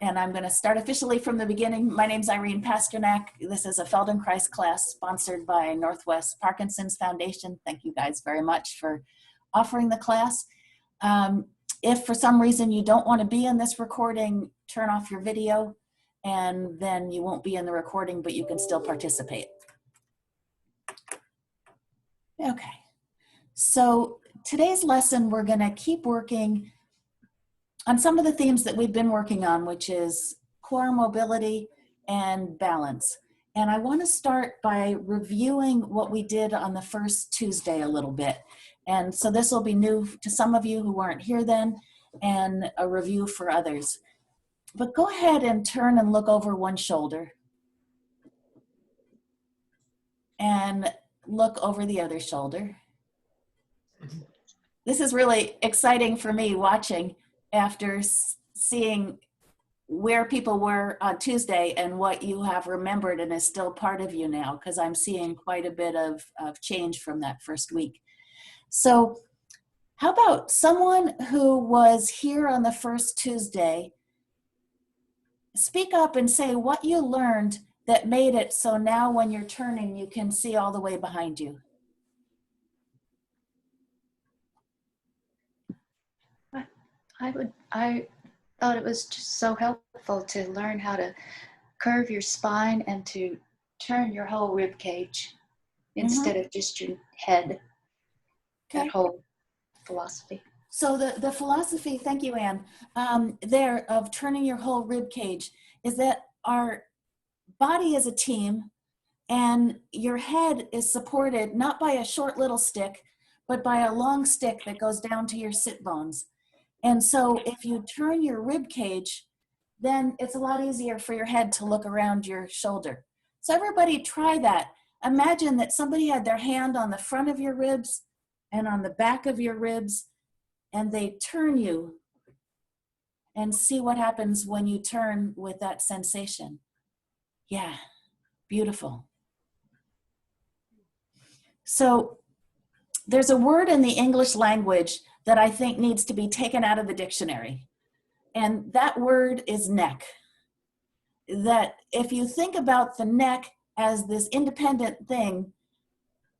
And I'm going to start officially from the beginning. My name's Irene Pasternak. This is a Feldenkrais class sponsored by Northwest Parkinson's Foundation. Thank you guys very much for offering the class. If for some reason you don't want to be in this recording, turn off your video and then you won't be in the recording, but you can still participate. Okay, so today's lesson, we're going to keep working on some of the themes that we've been working on, which is core mobility and balance. And I want to start by reviewing what we did on the first Tuesday a little bit. And so this will be new to some of you who weren't here then, and a review for others. But go ahead and turn and look over one shoulder. And look over the other shoulder. This is really exciting for me watching after seeing where people were on Tuesday and what you have remembered and is still part of you now, because I'm seeing quite a bit of change from that first week. So how about someone who was here on the first Tuesday, speak up and say what you learned that made it so now when you're turning, you can see all the way behind you. I thought it was just so helpful to learn how to curve your spine and to turn your whole rib cage instead of just your head. Okay. That whole philosophy. So the philosophy, thank you, Anne, there of turning your whole rib cage is that our body is a team and your head is supported not by a short little stick, but by a long stick that goes down to your sit bones. And so if you turn your rib cage, then it's a lot easier for your head to look around your shoulder. So everybody try that. Imagine that somebody had their hand on the front of your ribs and on the back of your ribs, and they turn you, and see what happens when you turn with that sensation. Yeah, beautiful. So there's a word in the English language that I think needs to be taken out of the dictionary. And that word is neck. That if you think about the neck as this independent thing,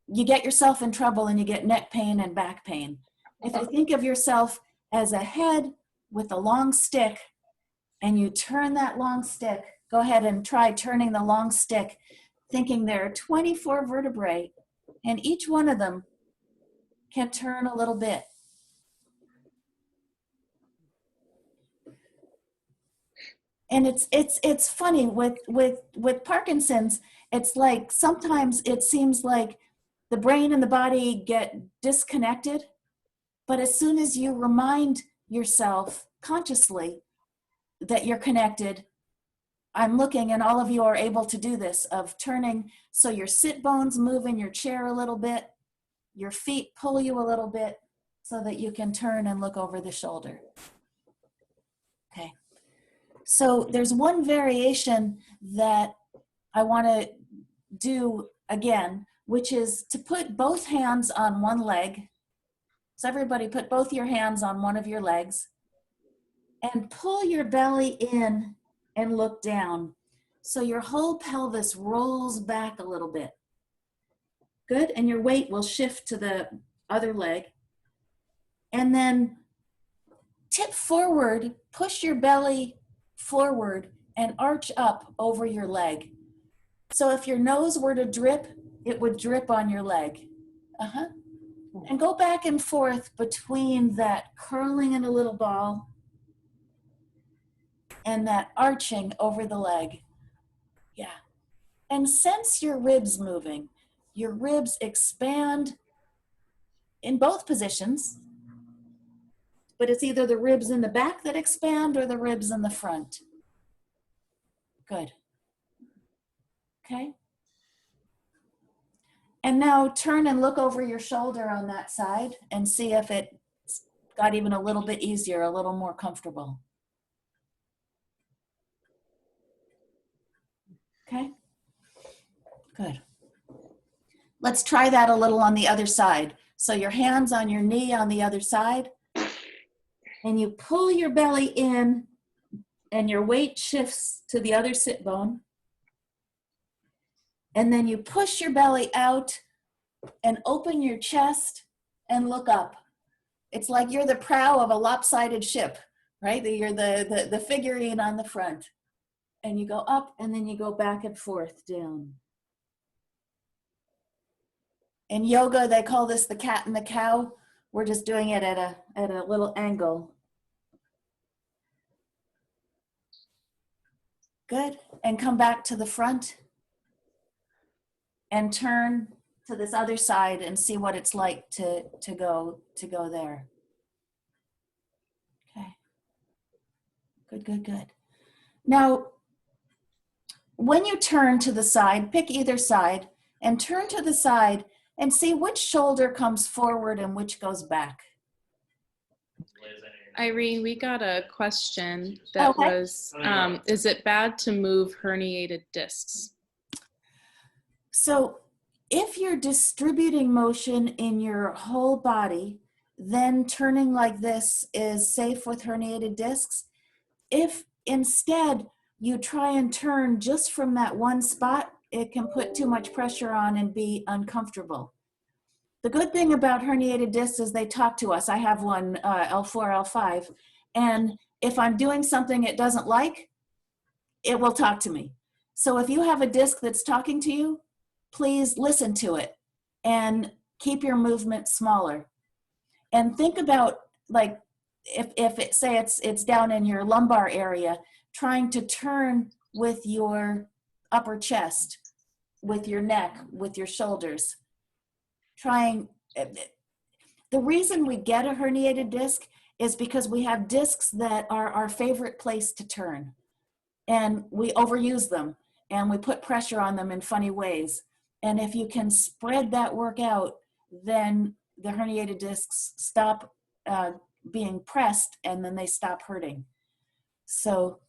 you get yourself in trouble and you get neck pain and back pain. If you think of yourself as a head with a long stick and you turn that long stick, go ahead and try turning the long stick, thinking there are 24 vertebrae and each one of them can turn a little bit. And it's funny with Parkinson's, it's like sometimes it seems like the brain and the body get disconnected, but as soon as you remind yourself consciously that you're connected, I'm looking and all of you are able to do this of turning so your sit bones move in your chair a little bit, your feet pull you a little bit so that you can turn and look over the shoulder. Okay. So there's one variation that I want to do again, which is to put both hands on one leg. So everybody put both your hands on one of your legs and pull your belly in and look down. So your whole pelvis rolls back a little bit. Good, and your weight will shift to the other leg. And then tip forward, push your belly forward and arch up over your leg. So if your nose were to drip, it would drip on your leg. And go back and forth between that curling in a little ball and that arching over the leg. Yeah. And sense your ribs moving. Your ribs expand in both positions, but it's either the ribs in the back that expand or the ribs in the front. Good. Okay. And now turn and look over your shoulder on that side and see if it got even a little bit easier, a little more comfortable. Okay. Good. Let's try that a little on the other side. So your hands on your knee on the other side, and you pull your belly in and your weight shifts to the other sit bone. And then you push your belly out and open your chest and look up. It's like you're the prow of a lopsided ship, right? You're the figurine on the front. And you go up and then you go back and forth down. In yoga, they call this the cat and the cow. We're just doing it at a little angle. Good. And come back to the front and turn to this other side and see what it's like to go there. Okay. Good, good, good. Now, when you turn to the side, pick either side and turn to the side and see which shoulder comes forward and which goes back. Irene, we got a question that was, is it bad to move herniated discs? So if you're distributing motion in your whole body, then turning like this is safe with herniated discs. If instead you try and turn just from that one spot, it can put too much pressure on and be uncomfortable. The good thing about herniated discs is they talk to us. I have one, L4, L5, and if I'm doing something it doesn't like, it will talk to me. So if you have a disc that's talking to you, please listen to it and keep your movement smaller. And think about, like, if it, say it's down in your lumbar area, trying to turn with your upper chest, with your neck, with your shoulders. The reason we get a herniated disc is because we have discs that are our favorite place to turn. And we overuse them and we put pressure on them in funny ways. And if you can spread that work out, then the herniated discs stop being pressed and then they stop hurting. So,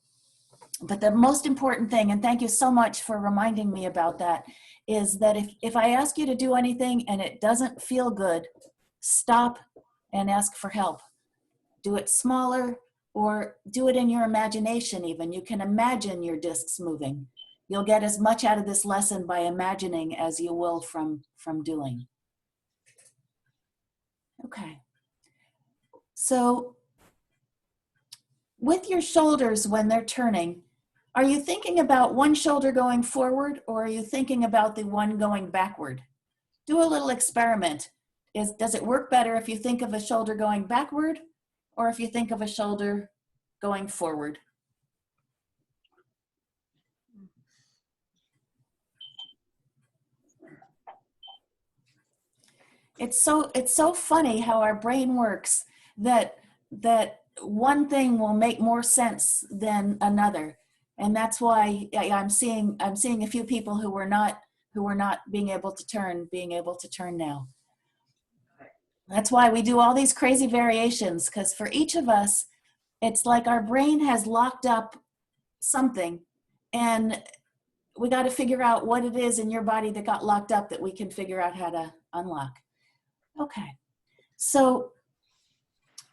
but the most important thing, and thank you so much for reminding me about that, is that if I ask you to do anything and it doesn't feel good, stop and ask for help. Do it smaller or do it in your imagination even. You can imagine your discs moving. You'll get as much out of this lesson by imagining as you will from doing. Okay. So with your shoulders when they're turning, are you thinking about one shoulder going forward or are you thinking about the one going backward? Do a little experiment. Does it work better if you think of a shoulder going backward or if you think of a shoulder going forward? It's so funny how our brain works, that one thing will make more sense than another. And that's why I'm seeing a few people who were not being able to turn now. That's why we do all these crazy variations, because for each of us, it's like our brain has locked up something and we got to figure out what it is in your body that got locked up that we can figure out how to unlock. Okay, so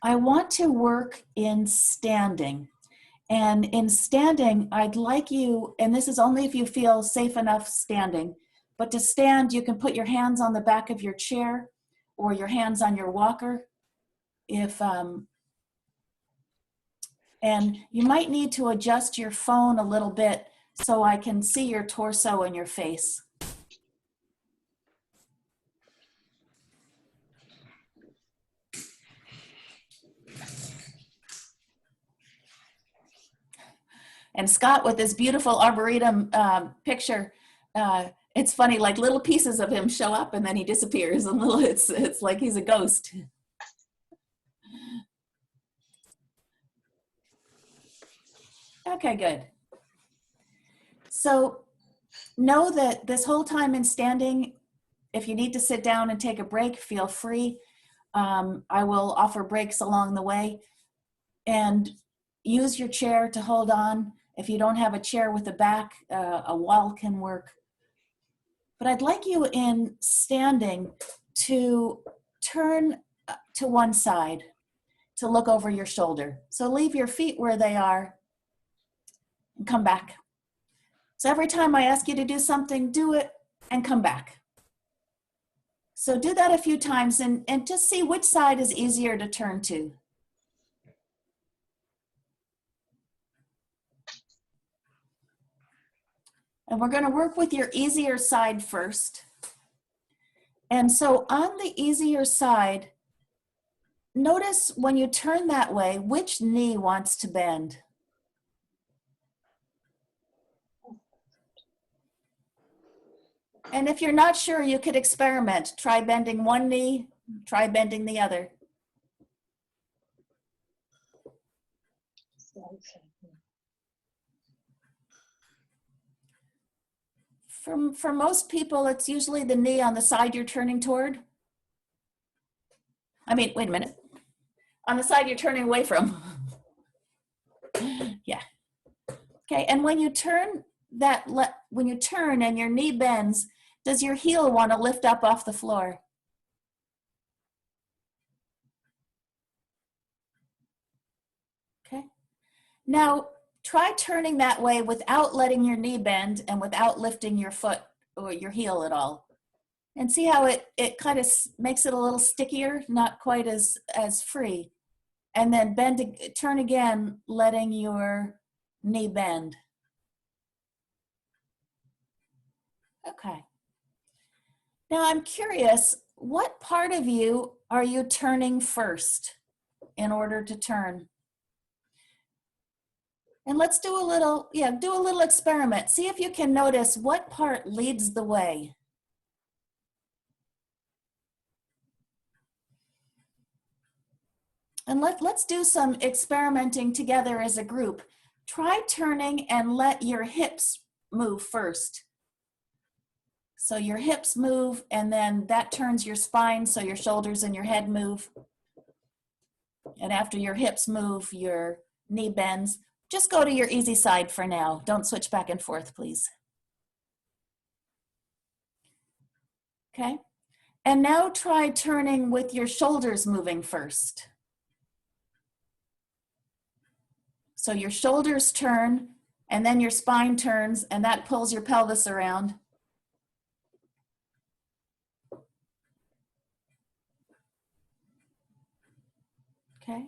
I want to work in standing. And in standing, I'd like you, and this is only if you feel safe enough standing, but to stand, you can put your hands on the back of your chair or your hands on your walker. And you might need to adjust your phone a little bit so I can see your torso and your face. And Scott with this beautiful arboretum picture, it's funny, like little pieces of him show up and then he disappears, and it's like he's a ghost. Okay, good. So know that this whole time in standing, if you need to sit down and take a break, feel free. I will offer breaks along the way. And use your chair to hold on. If you don't have a chair with a back, a wall can work. But I'd like you in standing to turn to one side, to look over your shoulder. So leave your feet where they are and come back. So every time I ask you to do something, do it and come back. So do that a few times and just see which side is easier to turn to. And we're going to work with your easier side first. And so on the easier side, notice when you turn that way, which knee wants to bend? And if you're not sure, you could experiment. Try bending one knee, try bending the other. For most people, it's usually the knee on the side you're turning toward. I mean, wait a minute. On the side you're turning away from. Yeah. Okay, and when you turn and your knee bends, does your heel want to lift up off the floor? Okay. Now, try turning that way without letting your knee bend and without lifting your foot or your heel at all. And see how it kind of makes it a little stickier, not quite as free. And then turn again, letting your knee bend. Okay. Now I'm curious, what part of you are you turning first in order to turn? And let's do a little experiment. See if you can notice what part leads the way. And let's do some experimenting together as a group. Try turning and let your hips move first. So your hips move, and then that turns your spine, so your shoulders and your head move. And after your hips move, your knee bends. Just go to your easy side for now. Don't switch back and forth, please. Okay. And now try turning with your shoulders moving first. So your shoulders turn, and then your spine turns, and that pulls your pelvis around. Okay.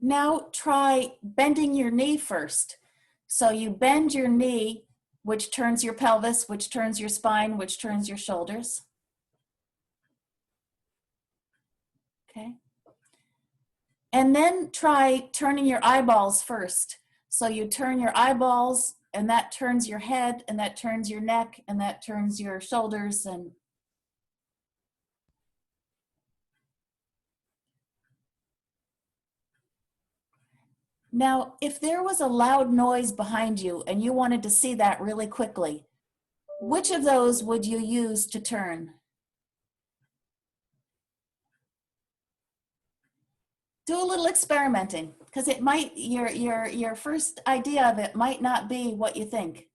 Now try bending your knee first. So you bend your knee, which turns your pelvis, which turns your spine, which turns your shoulders. Okay. And then try turning your eyeballs first. So you turn your eyeballs, and that turns your head, and that turns your neck, and that turns your shoulders. And now, if there was a loud noise behind you and you wanted to see that really quickly, which of those would you use to turn? Do a little experimenting, because it might, your first idea of it might not be what you think.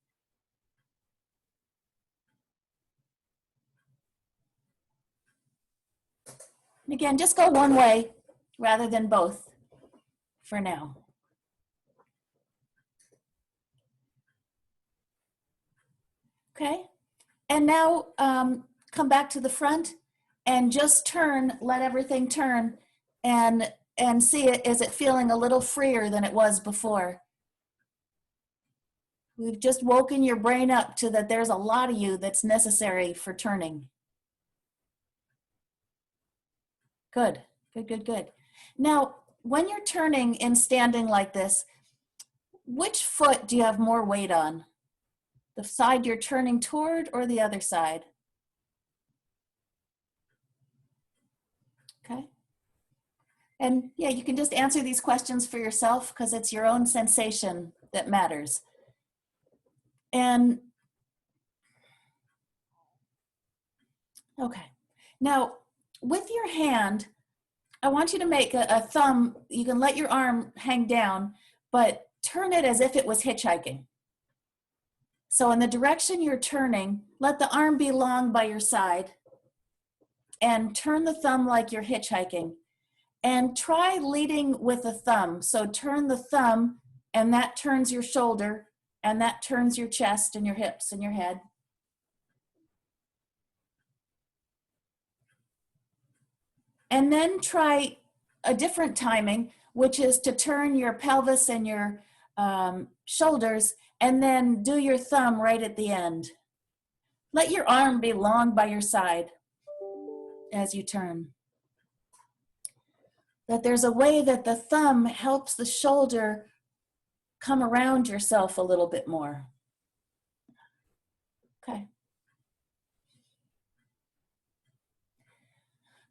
And again, just go one way rather than both for now. Okay, and now come back to the front and just turn, let everything turn, and see it, is it feeling a little freer than it was before? We've just woken your brain up to that there's a lot of you that's necessary for turning. Good, good, good, good. Now, when you're turning and standing like this, which foot do you have more weight on? The side you're turning toward or the other side? Okay. And yeah, you can just answer these questions for yourself, because it's your own sensation that matters. And okay, now with your hand, I want you to make a thumb. You can let your arm hang down, but turn it as if it was hitchhiking. So in the direction you're turning, let the arm be long by your side and turn the thumb like you're hitchhiking. And try leading with the thumb. So turn the thumb and that turns your shoulder, and that turns your chest and your hips and your head. And then try a different timing, which is to turn your pelvis and your shoulders, and then do your thumb right at the end. Let your arm be long by your side as you turn. That there's a way that the thumb helps the shoulder come around yourself a little bit more. Okay.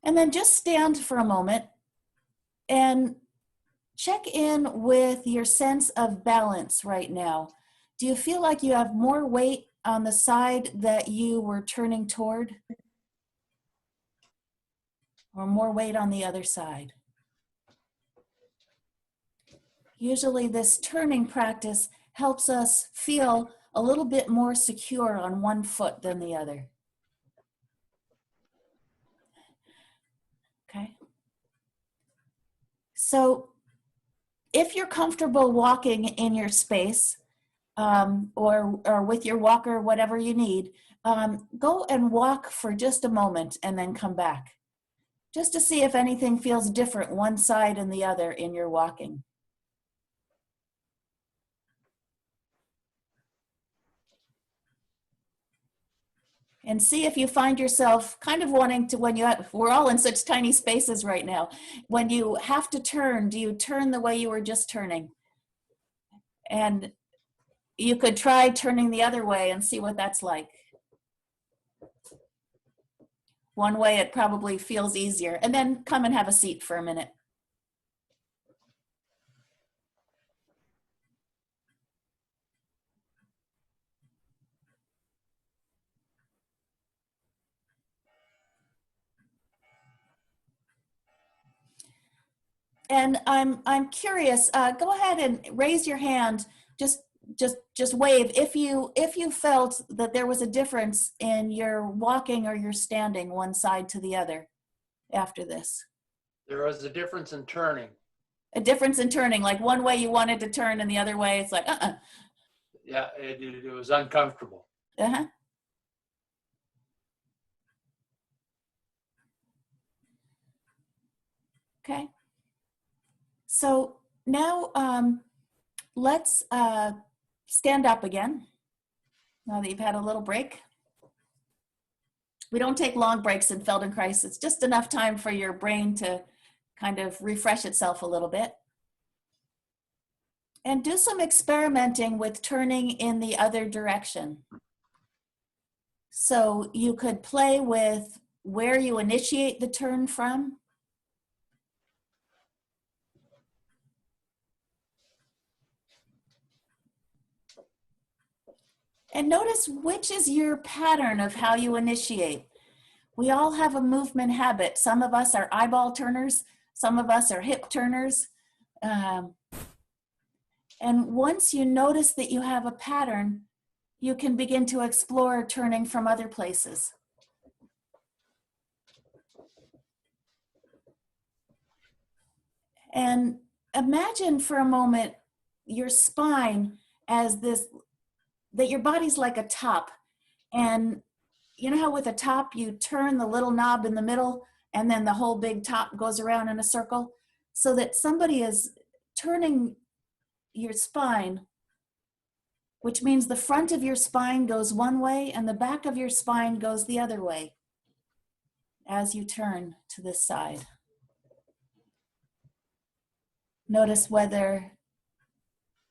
And then just stand for a moment and check in with your sense of balance right now. Do you feel like you have more weight on the side that you were turning toward? Or more weight on the other side? Usually this turning practice helps us feel a little bit more secure on one foot than the other. Okay. So if you're comfortable walking in your space, or with your walker, whatever you need, go and walk for just a moment and then come back, just to see if anything feels different one side and the other in your walking. And see if you find yourself kind of wanting to, we're all in such tiny spaces right now, when you have to turn, do you turn the way you were just turning? And you could try turning the other way and see what that's like. One way it probably feels easier. And then come and have a seat for a minute. And I'm curious, go ahead and raise your hand, just wave if you felt that there was a difference in your walking or your standing one side to the other after this. There was a difference in turning. A difference in turning, like one way you wanted to turn and the other way it's like, Yeah, it was uncomfortable. Uh-huh. Okay. So now let's stand up again, now that you've had a little break. We don't take long breaks in Feldenkrais. It's just enough time for your brain to kind of refresh itself a little bit. And do some experimenting with turning in the other direction. So you could play with where you initiate the turn from. And notice which is your pattern of how you initiate. We all have a movement habit. Some of us are eyeball turners. Some of us are hip turners. And once you notice that you have a pattern, you can begin to explore turning from other places. And imagine for a moment your spine as this, that your body's like a top. And you know how with a top you turn the little knob in the middle and then the whole big top goes around in a circle? So that somebody is turning your spine, which means the front of your spine goes one way and the back of your spine goes the other way as you turn to this side. Notice whether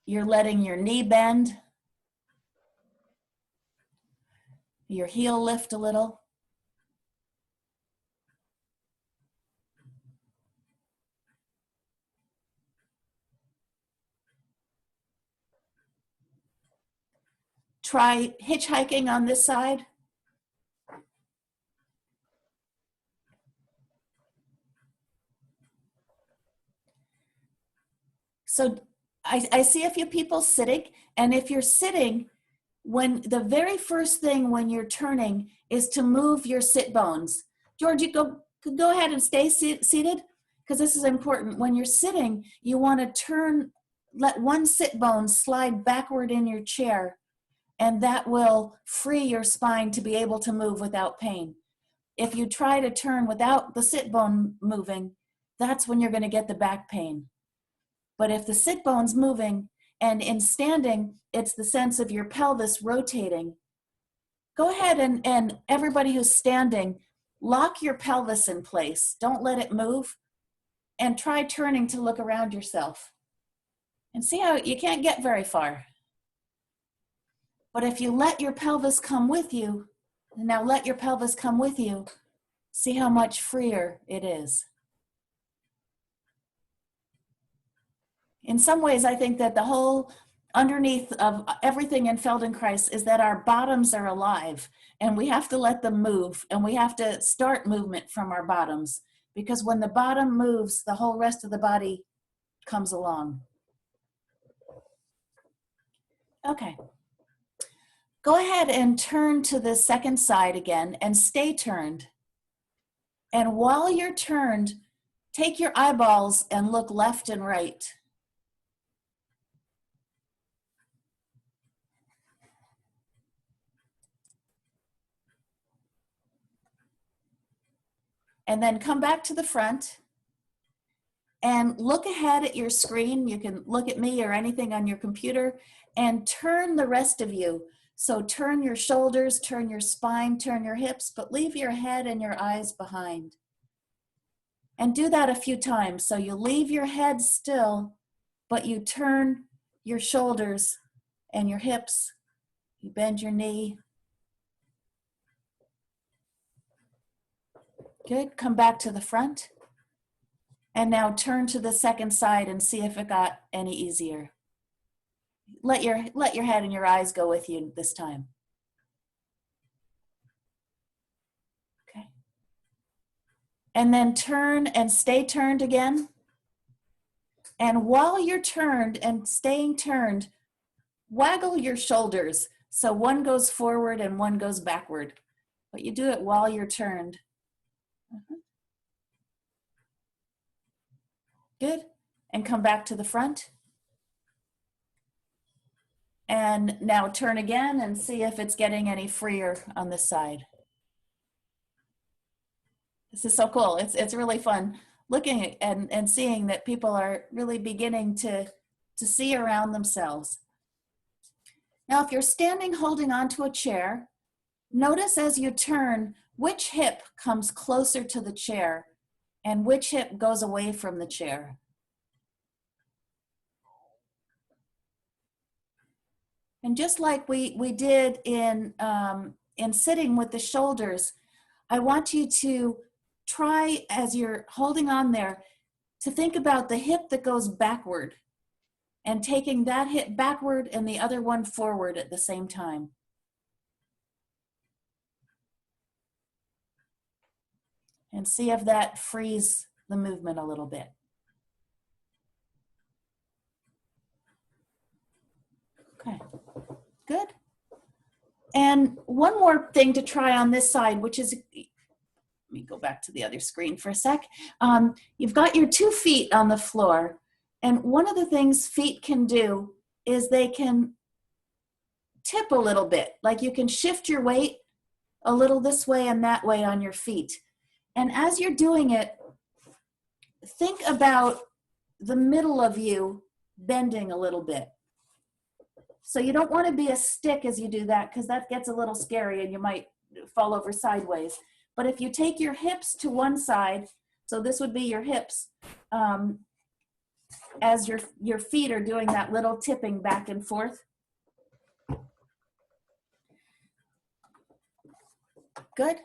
you're letting your knee bend, your heel lift a little. Try hitchhiking on this side. So I see a few people sitting, and if you're sitting, when the very first thing when you're turning is to move your sit bones. George, you go ahead and stay seated, because this is important. When you're sitting, you want to turn let one sit bone slide backward in your chair, and that will free your spine to be able to move without pain. If you try to turn without the sit bone moving, that's when you're going to get the back pain. But if the sit bone's moving, and in standing, it's the sense of your pelvis rotating, go ahead and everybody who's standing, lock your pelvis in place. Don't let it move. And try turning to look around yourself. And see how you can't get very far. But if you let your pelvis come with you, now let your pelvis come with you, see how much freer it is. In some ways, I think that the whole underneath of everything in Feldenkrais is that our bottoms are alive, and we have to let them move, and we have to start movement from our bottoms, because when the bottom moves, the whole rest of the body comes along. Okay. Go ahead and turn to the second side again and stay turned. And while you're turned, take your eyeballs and look left and right. And then come back to the front and look ahead at your screen. You can look at me or anything on your computer and turn the rest of you. So turn your shoulders, turn your spine, turn your hips, but leave your head and your eyes behind. And do that a few times. So you leave your head still, but you turn your shoulders and your hips. You bend your knee. Good. Come back to the front. And now turn to the second side and see if it got any easier. Let your head and your eyes go with you this time. Okay. And then turn and stay turned again. And while you're turned and staying turned, waggle your shoulders. So one goes forward and one goes backward. But you do it while you're turned. Good. And come back to the front. And now turn again and see if it's getting any freer on this side. This is so cool. It's really fun looking at and seeing that people are really beginning to see around themselves. Now, if you're standing holding onto a chair, notice as you turn which hip comes closer to the chair and which hip goes away from the chair. And just like we did in sitting with the shoulders, I want you to try, as you're holding on there, to think about the hip that goes backward and taking that hip backward and the other one forward at the same time. And see if that frees the movement a little bit. Okay, good. And one more thing to try on this side, which is, let me go back to the other screen for a sec. You've got your 2 feet on the floor. And one of the things feet can do is they can tip a little bit. Like you can shift your weight a little this way and that way on your feet. And as you're doing it, think about the middle of you bending a little bit. So you don't want to be a stick as you do that, because that gets a little scary and you might fall over sideways. But if you take your hips to one side, so this would be your hips, as your feet are doing that little tipping back and forth. Good.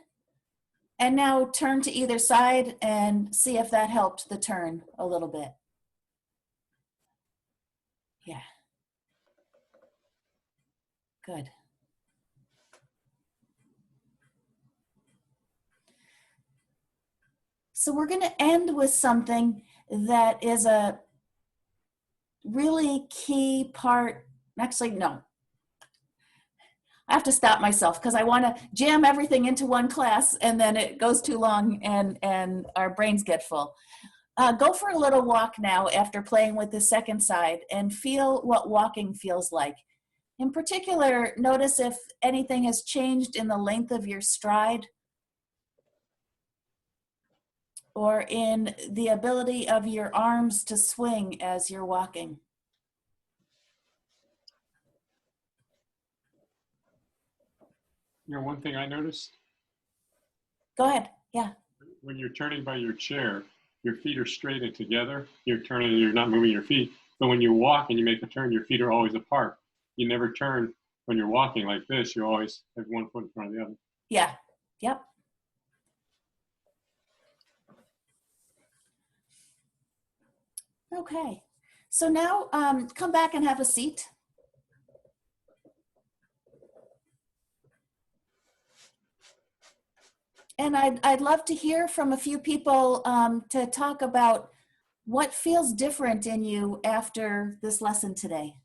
And now turn to either side and see if that helped the turn a little bit. Yeah. Good. So we're going to end with something that is a really key part. Actually, no. I have to stop myself because I want to jam everything into one class and then it goes too long and our brains get full. Go for a little walk now after playing with the second side and feel what walking feels like. In particular, notice if anything has changed in the length of your stride or in the ability of your arms to swing as you're walking. You know, one thing I noticed, Go ahead. Yeah. when you're turning by your chair, your feet are straight and together. You're turning, you're not moving your feet. But when you walk and you make a turn, your feet are always apart. You never turn when you're walking like this. You always have one foot in front of the other. Yeah. Yep. Okay. So now come back and have a seat. And I'd love to hear from a few people to talk about what feels different in you after this lesson today.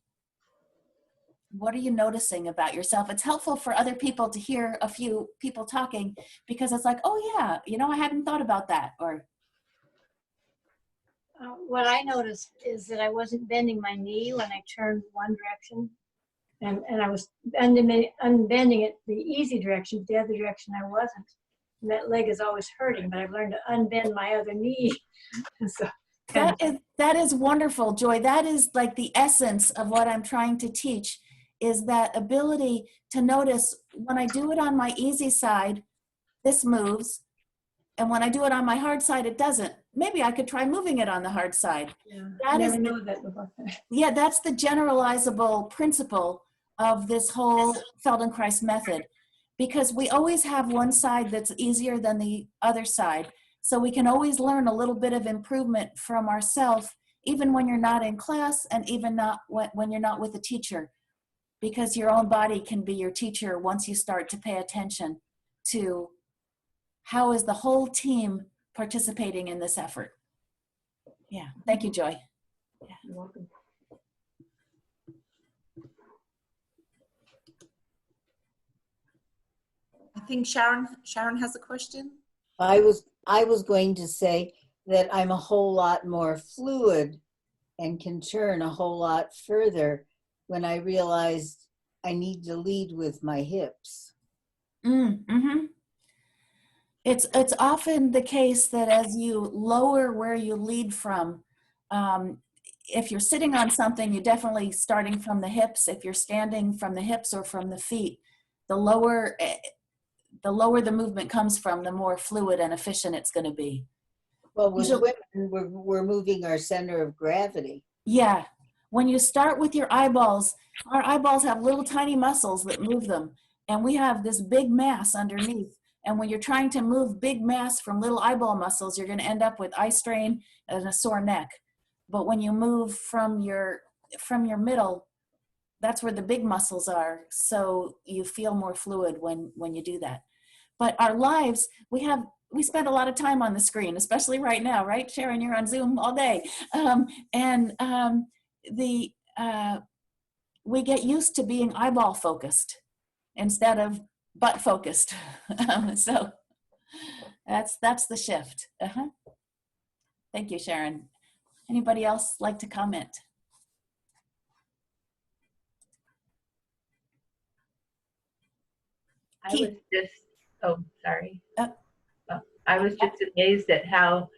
What are you noticing about yourself? It's helpful for other people to hear a few people talking because it's like, oh yeah, you know, I hadn't thought about that. Or what I noticed is that I wasn't bending my knee when I turned one direction. And I was unbending it the easy direction, but the other direction I wasn't. And that leg is always hurting, but I've learned to unbend my other knee. So that is wonderful, Joy. That is like the essence of what I'm trying to teach, is that ability to notice when I do it on my easy side, this moves. And when I do it on my hard side, it doesn't. Maybe I could try moving it on the hard side. yeah, That never is knew that before. Yeah, that's the generalizable principle of this whole Feldenkrais method, because we always have one side that's easier than the other side. So we can always learn a little bit of improvement from ourselves, even when you're not in class and even not when you're not with a teacher, because your own body can be your teacher once you start to pay attention to how is the whole team participating in this effort. Yeah, thank you, Joy. You're welcome. I think Sharon has a question. I was going to say that I'm a whole lot more fluid and can turn a whole lot further when I realized I need to lead with my hips. Mm-hmm. It's often the case that as you lower where you lead from, if you're sitting on something, you're definitely starting from the hips. If you're standing from the hips or from the feet, the lower the movement comes from, the more fluid and efficient it's going to be. Well, with women, we're moving our center of gravity. Yeah. When you start with your eyeballs, our eyeballs have little tiny muscles that move them. And we have this big mass underneath. And when you're trying to move big mass from little eyeball muscles, you're going to end up with eye strain and a sore neck. But when you move from your middle, that's where the big muscles are. So you feel more fluid when you do that. But our lives, we spend a lot of time on the screen, especially right now, right? Sharon, you're on Zoom all day. We get used to being eyeball focused instead of butt focused. So that's the shift. Thank you, Sharon. Anybody else like to comment? I was just, oh, sorry. I was just amazed at how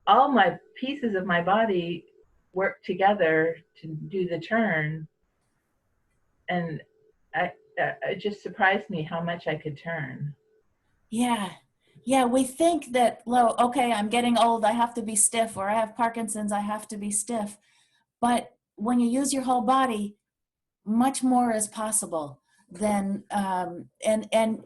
all my pieces of my body work together to do the turn. And it just surprised me how much I could turn. Yeah. Yeah, we think that, well, okay, I'm getting old, I have to be stiff, or I have Parkinson's, I have to be stiff. But when you use your whole body, much more is possible than, and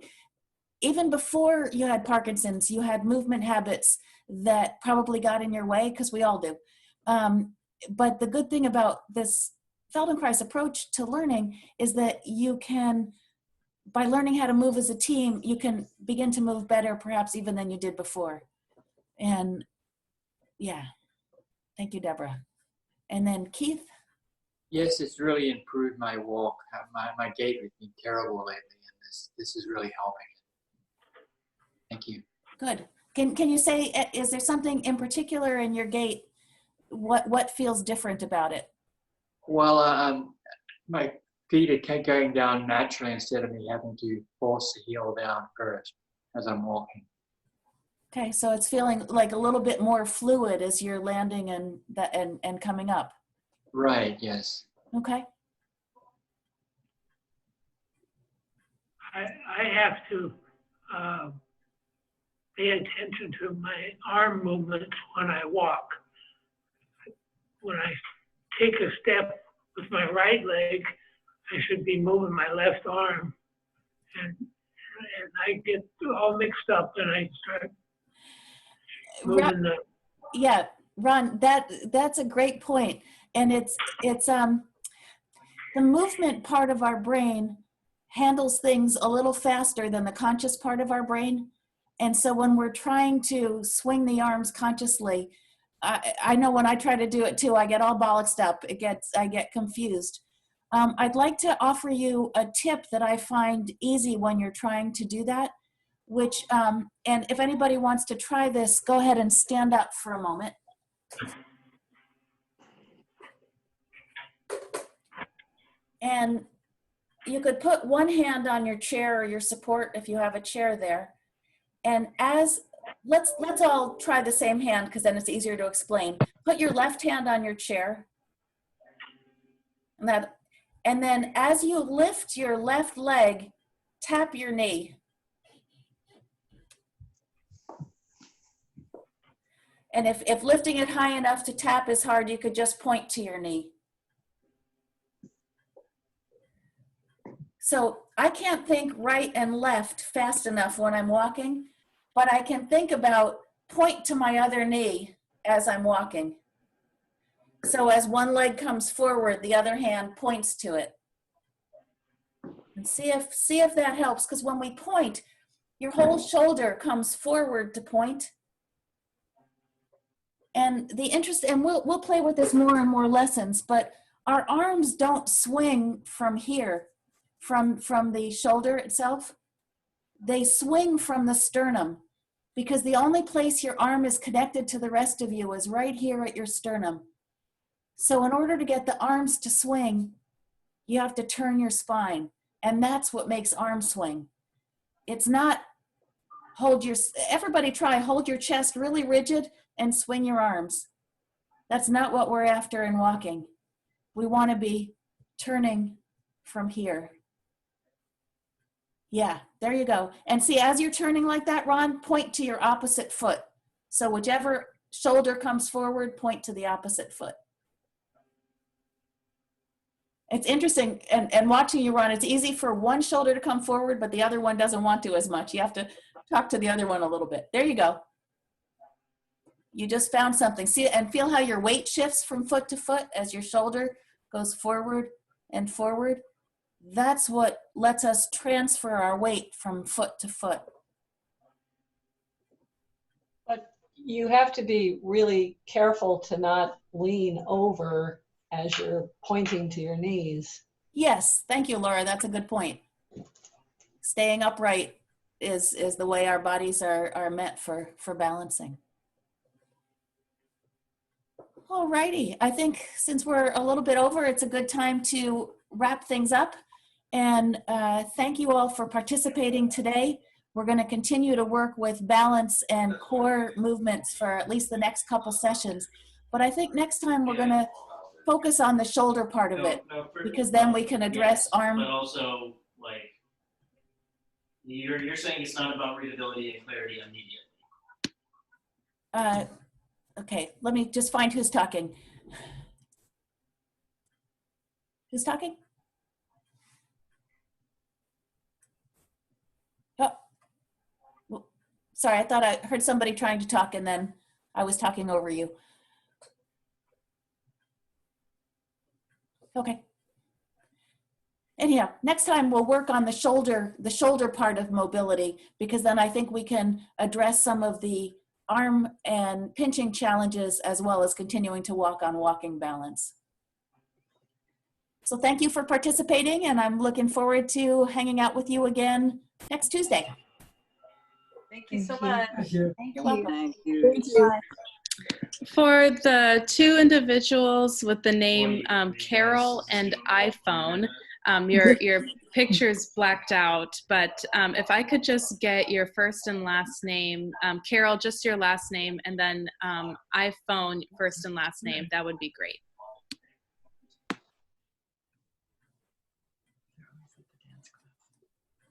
even before you had Parkinson's, you had movement habits that probably got in your way, because we all do. But the good thing about this Feldenkrais approach to learning is that you can, by learning how to move as a team, you can begin to move better, perhaps even than you did before. And yeah, thank you, Deborah. And then Keith? Yes, it's really improved my walk. My gait has been terrible lately, and this is really helping. Thank you. Good. Can you say, is there something in particular in your gait? What feels different about it? Well, my feet are going down naturally instead of me having to force the heel down first as I'm walking. Okay, so it's feeling like a little bit more fluid as you're landing and coming up. Right, yes. Okay. I have to pay attention to my arm movements when I walk. When I take a step with my right leg, I should be moving my left arm. And I get all mixed up and I start moving the... Yeah, Ron, that's a great point. And it's the movement part of our brain handles things a little faster than the conscious part of our brain. And so when we're trying to swing the arms consciously, I know when I try to do it too, I get all bollocksed up. I get confused. I'd like to offer you a tip that I find easy when you're trying to do that, which, and if anybody wants to try this, go ahead and stand up for a moment. And you could put one hand on your chair or your support if you have a chair there. And let's all try the same hand because then it's easier to explain. Put your left hand on your chair. And then as you lift your left leg, tap your knee. And if lifting it high enough to tap is hard, you could just point to your knee. So I can't think right and left fast enough when I'm walking, but I can think about point to my other knee as I'm walking. So as one leg comes forward, the other hand points to it. And see if that helps, because when we point, your whole shoulder comes forward to point. And we'll play with this more and more lessons, but our arms don't swing from here, from the shoulder itself. They swing from the sternum, because the only place your arm is connected to the rest of you is right here at your sternum. So in order to get the arms to swing, you have to turn your spine, and that's what makes arm swing. It's not everybody try, hold your chest really rigid and swing your arms. That's not what we're after in walking. We want to be turning from here. Yeah, there you go. And see, as you're turning like that, Ron, point to your opposite foot. So whichever shoulder comes forward, point to the opposite foot. It's interesting, and watching you, Ron, it's easy for one shoulder to come forward, but the other one doesn't want to as much. You have to talk to the other one a little bit. There you go. You just found something. See, and feel how your weight shifts from foot to foot as your shoulder goes forward and forward. That's what lets us transfer our weight from foot to foot. But you have to be really careful to not lean over as you're pointing to your knees. Yes, thank you, Laura. That's a good point. Staying upright is the way our bodies are meant for balancing. All righty. I think since we're a little bit over, it's a good time to wrap things up. And thank you all for participating today. We're going to continue to work with balance and core movements for at least the next couple sessions. But I think next time we're going to focus on the shoulder part of it, because then we can address arm. But also, like, you're saying it's not about readability and clarity immediately. Okay, let me just find who's talking. Who's talking? Oh, well, sorry, I thought I heard somebody trying to talk and then I was talking over you. Okay. Anyhow, next time we'll work on the shoulder part of mobility, because then I think we can address some of the arm and pinching challenges as well as continuing to walk on walking balance. So thank you for participating, and I'm looking forward to hanging out with you again next Tuesday. Thank you so much. Thank you. Thank You're you. welcome. Thank you. Bye. For the two individuals with the name Carol and iPhone, your picture's blacked out, but if I could just get your first and last name, Carol, just your last name, and then iPhone, first and last name, that would be great.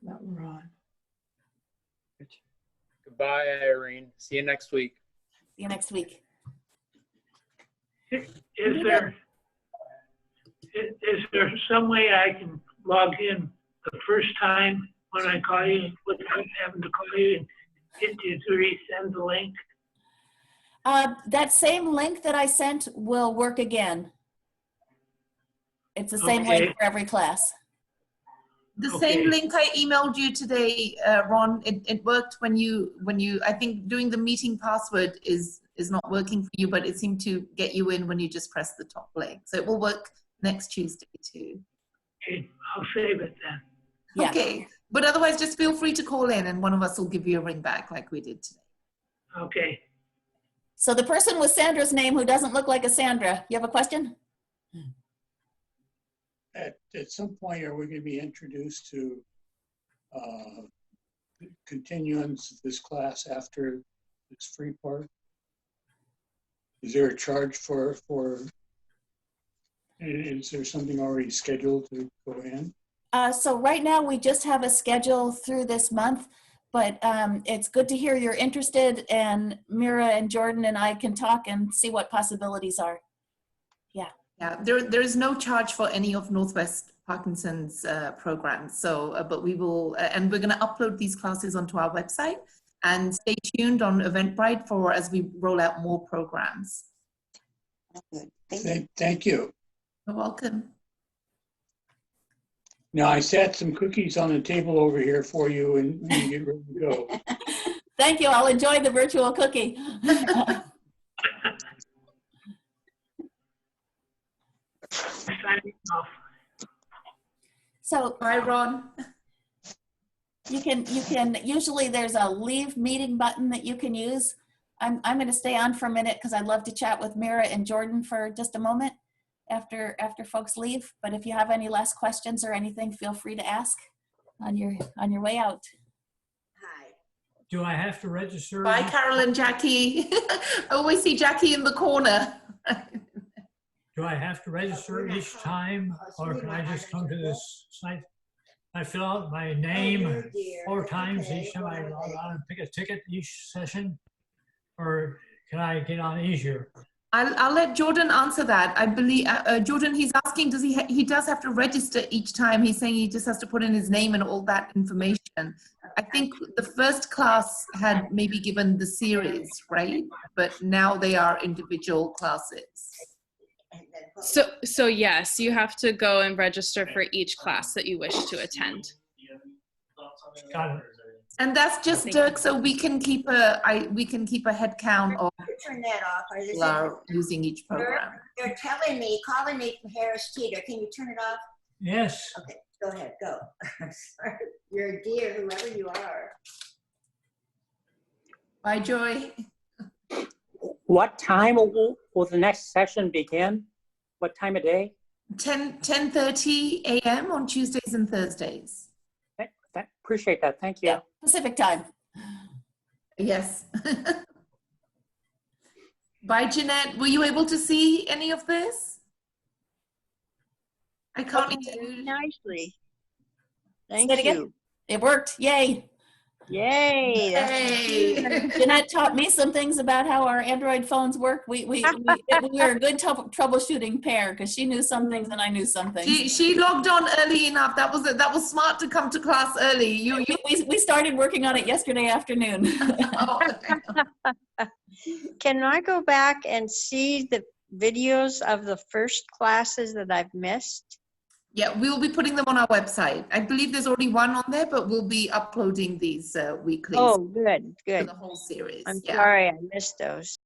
That we're on. Goodbye, Irene. See you next week. See you next week. Is there some way I can log in the first time when I call you, without having to call you and get you to resend the link? That same link that I sent will work again. It's the same Okay. link for every class. The Okay. same link I emailed you today, Ron, it worked when you, I think doing the meeting password is not working for you, but it seemed to get you in when you just press the top link. So it will work next Tuesday too. Okay, I'll save it then. Yeah. Okay, but otherwise just feel free to call in and one of us will give you a ring back like we did today. Okay. So the person with Sandra's name who doesn't look like a Sandra, you have a question? At some point, are we going to be introduced to continuance of this class after this free part? Is there a charge for is there something already scheduled to go in? So right now we just have a schedule through this month, but it's good to hear you're interested, and Mira and Jordan and I can talk and see what possibilities are. Yeah. Yeah, there is no charge for any of Northwest Parkinson's programs. So, but we will, and we're going to upload these classes onto our website, and stay tuned on Eventbrite for as we roll out more programs. Good. Thank you. You're welcome. Now, I set some cookies on the table over here for you, and when you get ready to go. Thank you. I'll enjoy the virtual cookie. Signing off. So bye, Ron. You can usually there's a leave meeting button that you can use. I'm going to stay on for a minute because I'd love to chat with Mira and Jordan for just a moment after folks leave. But if you have any last questions or anything, feel free to ask on your way out. Hi. Do I have to register? Bye, Carol and Jackie. I always see Jackie in the corner. Do I have to register each time, or can I just come to this site? I fill out my name 4 times each time I log on and pick a ticket each session, or can I get on easier? I'll let Jordan answer that. I believe Jordan, he's asking, does he does have to register each time? He's saying he just has to put in his name and all that information. I think the first class had maybe given the series, right? But now they are individual classes. So yes, you have to go and register for each class that you wish to attend. Got it. And that's just Dirk, so we can keep a head count of Turn that off. Or people are using each program. They're calling me from Harris Teeter. Can you turn it off? Yes. Okay, go ahead, go. Sorry. You're a dear, whoever you are. Bye, Joy. What time will the next session begin? What time of day? 10:30 a.m. on Tuesdays and Thursdays. Appreciate that. Thank you. Yeah, Pacific time. Yes. Bye, Jeanette. Were you able to see any of this? I can't. Nicely. Thank Say it again. you. It worked. Yay. Yay. Yay. Jeanette taught me some things about how our Android phones work. We were a good troubleshooting pair because she knew some things and I knew some things. She logged on early enough. That was smart to come to class early. We started working on it yesterday afternoon. Can I go back and see the videos of the first classes that I've missed? Yeah, we'll be putting them on our website. I believe there's already one on there, but we'll be uploading these weekly. Oh, good, good. For the whole series. I'm yeah. sorry I missed those.